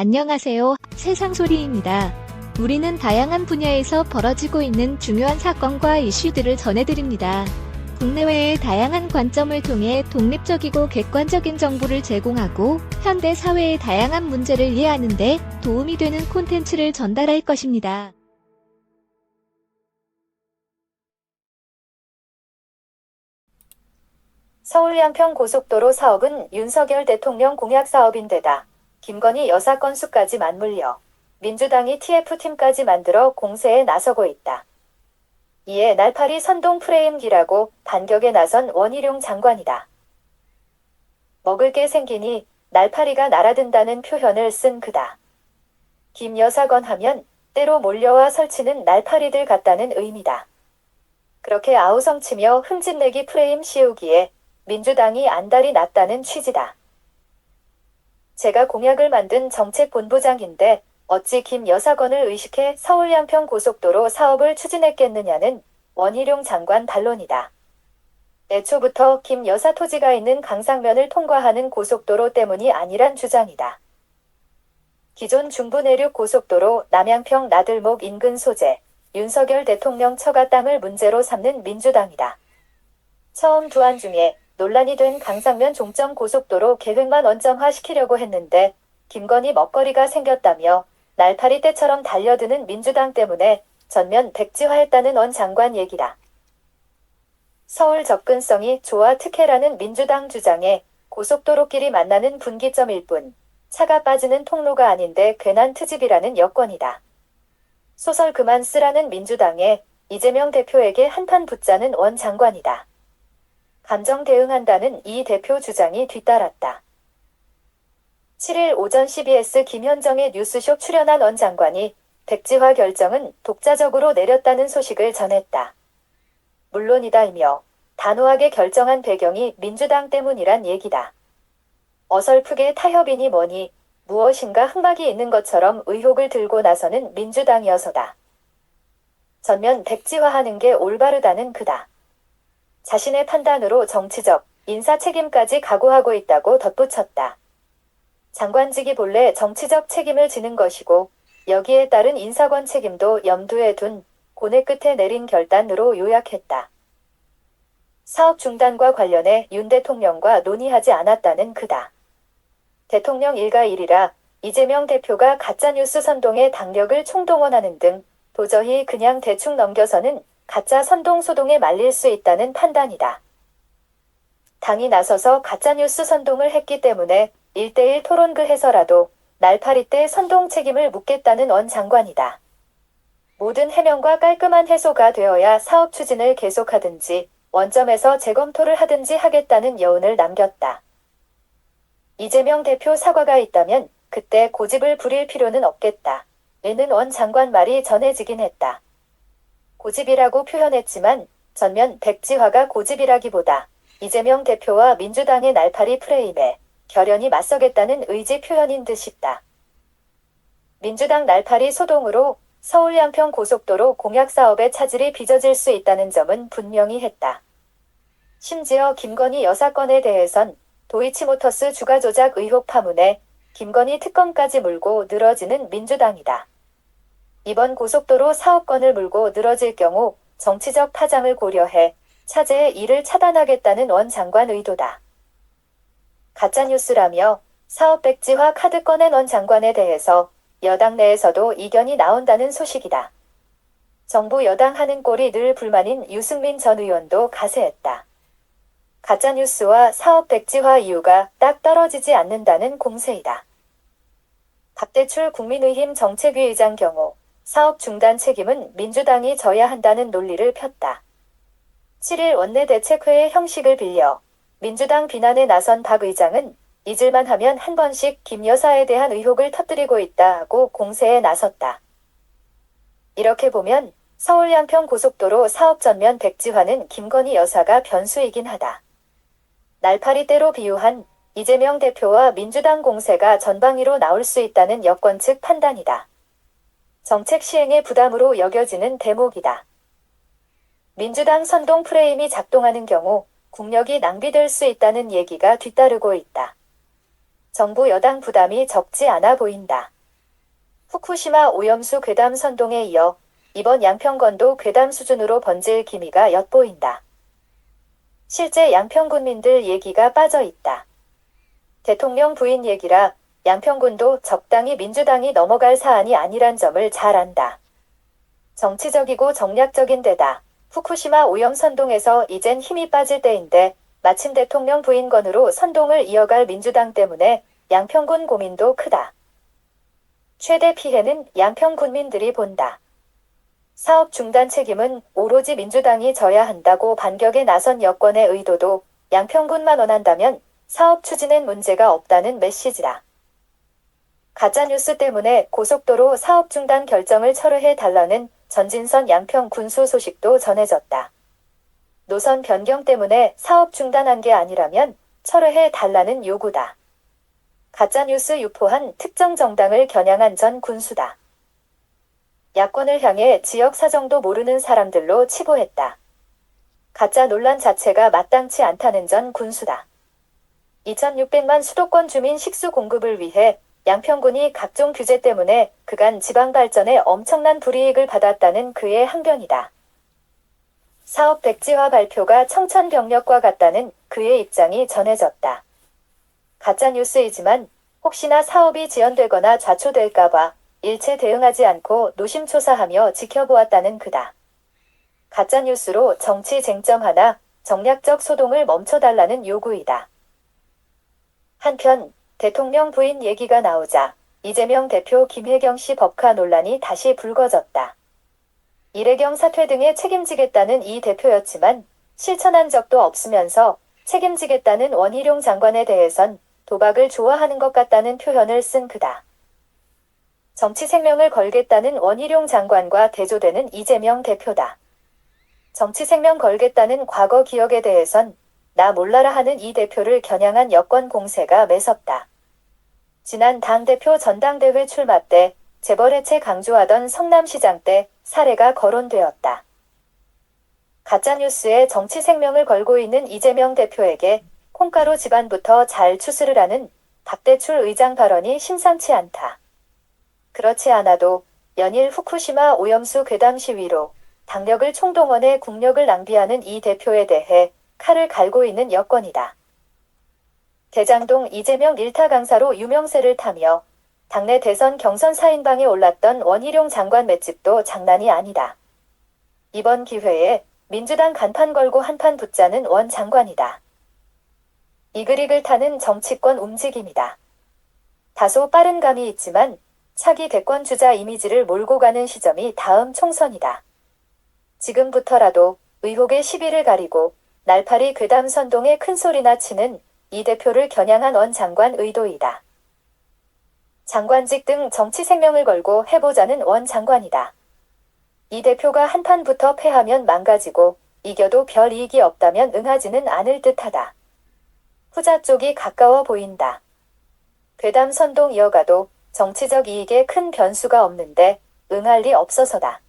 안녕하세요. 세상소리입니다. 우리는 다양한 분야에서 벌어지고 있는 중요한 사건과 이슈들을 전해드립니다. 국내외의 다양한 관점을 통해 독립적이고 객관적인 정보를 제공하고 현대 사회의 다양한 문제를 이해하는 데 도움이 되는 콘텐츠를 전달할 것입니다. 서울 양평고속도로 사업은 윤석열 대통령 공약 사업인데다 김건희 여사 건수까지 맞물려 민주당이 TF팀까지 만들어 공세에 나서고 있다. 이에 날파리 선동 프레임기라고 반격에 나선 원희룡 장관이다. 먹을 게 생기니 날파리가 날아든다는 표현을 쓴 그다. 김 여사건 하면 때로 몰려와 설치는 날파리들 같다는 의미다. 그렇게 아우성치며 흠집내기 프레임 씌우기에 민주당이 안달이 났다는 취지다. 제가 공약을 만든 정책본부장인데 어찌 김 여사건을 의식해 서울 양평고속도로 사업을 추진했겠느냐는 원희룡 장관 반론이다. 애초부터 김 여사 토지가 있는 강상면을 통과하는 고속도로 때문이 아니란 주장이다. 기존 중부내륙 고속도로 남양평 나들목 인근 소재, 윤석열 대통령 처가 땅을 문제로 삼는 민주당이다. 처음 두안 중에 논란이 된 강상면 종점 고속도로 계획만 원점화시키려고 했는데 김건희 먹거리가 생겼다며 날파리 떼처럼 달려드는 민주당 때문에 전면 백지화했다는 원 장관 얘기다. 서울 접근성이 좋아 특혜라는 민주당 주장에 고속도로끼리 만나는 분기점일 뿐 차가 빠지는 통로가 아닌데 괜한 트집이라는 여권이다. 소설 그만 쓰라는 민주당에 이재명 대표에게 한판 붙자는 원 장관이다. 감정 대응한다는 이 대표 주장이 뒤따랐다. 7일 오전 CBS 김현정의 뉴스쇼 출연한 원 장관이 백지화 결정은 독자적으로 내렸다는 소식을 전했다. 물론이다이며 단호하게 결정한 배경이 민주당 때문이란 얘기다. 어설프게 타협이니 뭐니 무엇인가 흑막이 있는 것처럼 의혹을 들고 나서는 민주당이어서다. 전면 백지화하는 게 올바르다는 그다. 자신의 판단으로 정치적, 인사 책임까지 각오하고 있다고 덧붙였다. 장관직이 본래 정치적 책임을 지는 것이고 여기에 따른 인사권 책임도 염두에 둔 고뇌 끝에 내린 결단으로 요약했다. 사업 중단과 관련해 윤 대통령과 논의하지 않았다는 그다. 대통령 일가일이라 이재명 대표가 가짜뉴스 선동에 당력을 총동원하는 등 도저히 그냥 대충 넘겨서는 가짜 선동 소동에 말릴 수 있다는 판단이다. 당이 나서서 가짜뉴스 선동을 했기 때문에 1대1 토론그 해서라도 날파리 때 선동 책임을 묻겠다는 원 장관이다. 모든 해명과 깔끔한 해소가 되어야 사업 추진을 계속하든지 원점에서 재검토를 하든지 하겠다는 여운을 남겼다. 이재명 대표 사과가 있다면 그때 고집을 부릴 필요는 없겠다. 에는 원 장관 말이 전해지긴 했다. 고집이라고 표현했지만 전면 백지화가 고집이라기보다 이재명 대표와 민주당의 날파리 프레임에 결연히 맞서겠다는 의지 표현인 듯 싶다. 민주당 날파리 소동으로 서울 양평 고속도로 공약 사업의 차질이 빚어질 수 있다는 점은 분명히 했다. 심지어 김건희 여사 건에 대해선 도이치모터스 주가 조작 의혹 파문에 김건희 특검까지 물고 늘어지는 민주당이다. 이번 고속도로 사업권을 물고 늘어질 경우 정치적 파장을 고려해 차제의 이를 차단하겠다는 원 장관 의도다. 가짜뉴스라며 사업 백지화 카드 꺼낸 원 장관에 대해서 여당 내에서도 이견이 나온다는 소식이다. 정부 여당 하는 꼴이 늘 불만인 유승민 전 의원도 가세했다. 가짜뉴스와 사업 백지화 이유가 딱 떨어지지 않는다는 공세이다. 박대출 국민의힘 정책위 의장 경우 사업 중단 책임은 민주당이 져야 한다는 논리를 폈다. 7일 원내대책회의 형식을 빌려 민주당 비난에 나선 박 의장은 잊을만 하면 한 번씩 김 여사에 대한 의혹을 터뜨리고 있다고 공세에 나섰다. 이렇게 보면 서울 양평 고속도로 사업 전면 백지화는 김건희 여사가 변수이긴 하다. 날파리 떼로 비유한 이재명 대표와 민주당 공세가 전방위로 나올 수 있다는 여권 측 판단이다. 정책 시행의 부담으로 여겨지는 대목이다. 민주당 선동 프레임이 작동하는 경우 국력이 낭비될 수 있다는 얘기가 뒤따르고 있다. 정부 여당 부담이 적지 않아 보인다. 후쿠시마 오염수 괴담 선동에 이어 이번 양평건도 괴담 수준으로 번질 기미가 엿보인다. 실제 양평군민들 얘기가 빠져 있다. 대통령 부인 얘기라 양평군도 적당히 민주당이 넘어갈 사안이 아니란 점을 잘 안다. 정치적이고 정략적인 데다 후쿠시마 오염 선동에서 이젠 힘이 빠질 때인데 마침 대통령 부인 건으로 선동을 이어갈 민주당 때문에 양평군 고민도 크다. 최대 피해는 양평군민들이 본다. 사업 중단 책임은 오로지 민주당이 져야 한다고 반격에 나선 여권의 의도도 양평군만 원한다면 사업 추진엔 문제가 없다는 메시지다. 가짜뉴스 때문에 고속도로 사업 중단 결정을 철회해 달라는 전진선 양평 군수 소식도 전해졌다. 노선 변경 때문에 사업 중단한 게 아니라면 철회해 달라는 요구다. 가짜뉴스 유포한 특정 정당을 겨냥한 전 군수다. 야권을 향해 지역 사정도 모르는 사람들로 치부했다. 가짜 논란 자체가 마땅치 않다는 전 군수다. 2600만 수도권 주민 식수 공급을 위해 양평군이 각종 규제 때문에 그간 지방 발전에 엄청난 불이익을 받았다는 그의 항변이다. 사업 백지화 발표가 청천벽력과 같다는 그의 입장이 전해졌다. 가짜뉴스이지만 혹시나 사업이 지연되거나 좌초될까봐 일체 대응하지 않고 노심초사하며 지켜보았다는 그다. 가짜뉴스로 정치 쟁점하나 정략적 소동을 멈춰달라는 요구이다. 한편 대통령 부인 얘기가 나오자 이재명 대표 김혜경 씨 법카 논란이 다시 불거졌다. 이래경 사퇴 등에 책임지겠다는 이 대표였지만 실천한 적도 없으면서 책임지겠다는 원희룡 장관에 대해선 도박을 좋아하는 것 같다는 표현을 쓴 그다. 정치 생명을 걸겠다는 원희룡 장관과 대조되는 이재명 대표다. 정치 생명 걸겠다는 과거 기억에 대해선 나 몰라라 하는 이 대표를 겨냥한 여권 공세가 매섭다. 지난 당대표 전당대회 출마 때 재벌해체 강조하던 성남시장 때 사례가 거론되었다. 가짜뉴스에 정치 생명을 걸고 있는 이재명 대표에게 콩가루 집안부터 잘 추스를 하는 박대출 의장 발언이 심상치 않다. 그렇지 않아도 연일 후쿠시마 오염수 괴담 시위로 당력을 총동원해 국력을 낭비하는 이 대표에 대해 칼을 갈고 있는 여권이다. 대장동 이재명 일타 강사로 유명세를 타며 당내 대선 경선 4인방에 올랐던 원희룡 장관 맷집도 장난이 아니다. 이번 기회에 민주당 간판 걸고 한판 붙자는 원 장관이다. 이글이글 타는 정치권 움직임이다. 다소 빠른 감이 있지만 차기 대권 주자 이미지를 몰고 가는 시점이 다음 총선이다. 지금부터라도 의혹의 시비를 가리고 날파리 괴담 선동에 큰소리나 치는 이 대표를 겨냥한 원 장관 의도이다. 장관직 등 정치 생명을 걸고 해보자는 원 장관이다. 이 대표가 한판부터 패하면 망가지고 이겨도 별 이익이 없다면 응하지는 않을 듯하다. 후자 쪽이 가까워 보인다. 괴담 선동 이어가도 정치적 이익에 큰 변수가 없는데 응할 리 없어서다.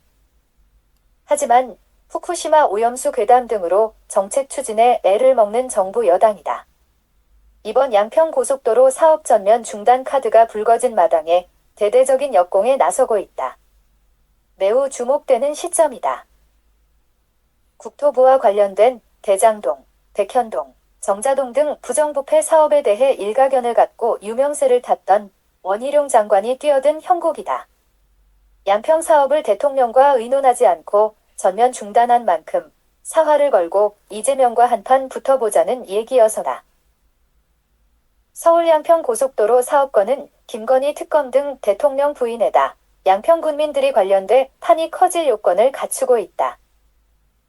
하지만 후쿠시마 오염수 괴담 등으로 정책 추진에 애를 먹는 정부 여당이다. 이번 양평 고속도로 사업 전면 중단 카드가 불거진 마당에 대대적인 역공에 나서고 있다. 매우 주목되는 시점이다. 국토부와 관련된 대장동, 백현동, 정자동 등 부정부패 사업에 대해 일가견을 갖고 유명세를 탔던 원희룡 장관이 뛰어든 형국이다. 양평 사업을 대통령과 의논하지 않고 전면 중단한 만큼 사활을 걸고 이재명과 한판 붙어보자는 얘기여서다. 서울 양평 고속도로 사업권은 김건희 특검 등 대통령 부인에다 양평 군민들이 관련돼 판이 커질 요건을 갖추고 있다.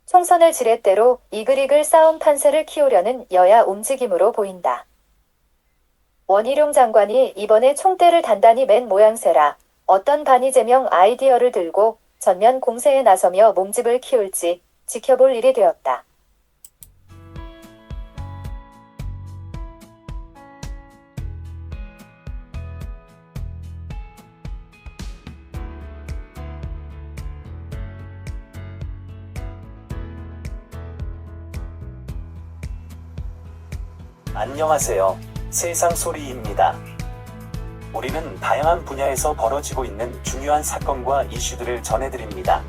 총선을 지렛대로 이글이글 싸움 판세를 키우려는 여야 움직임으로 보인다. 원희룡 장관이 이번에 총대를 단단히 맨 모양새라 어떤 반이재명 아이디어를 들고 전면 공세에 나서며 몸집을 키울지 지켜볼 일이 되었다. 안녕하세요. 세상소리입니다. 우리는 다양한 분야에서 벌어지고 있는 중요한 사건과 이슈들을 전해드립니다.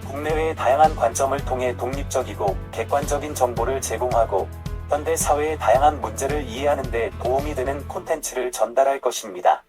국내외의 다양한 관점을 통해 독립적이고 객관적인 정보를 제공하고 현대 사회의 다양한 문제를 이해하는 데 도움이 되는 콘텐츠를 전달할 것입니다.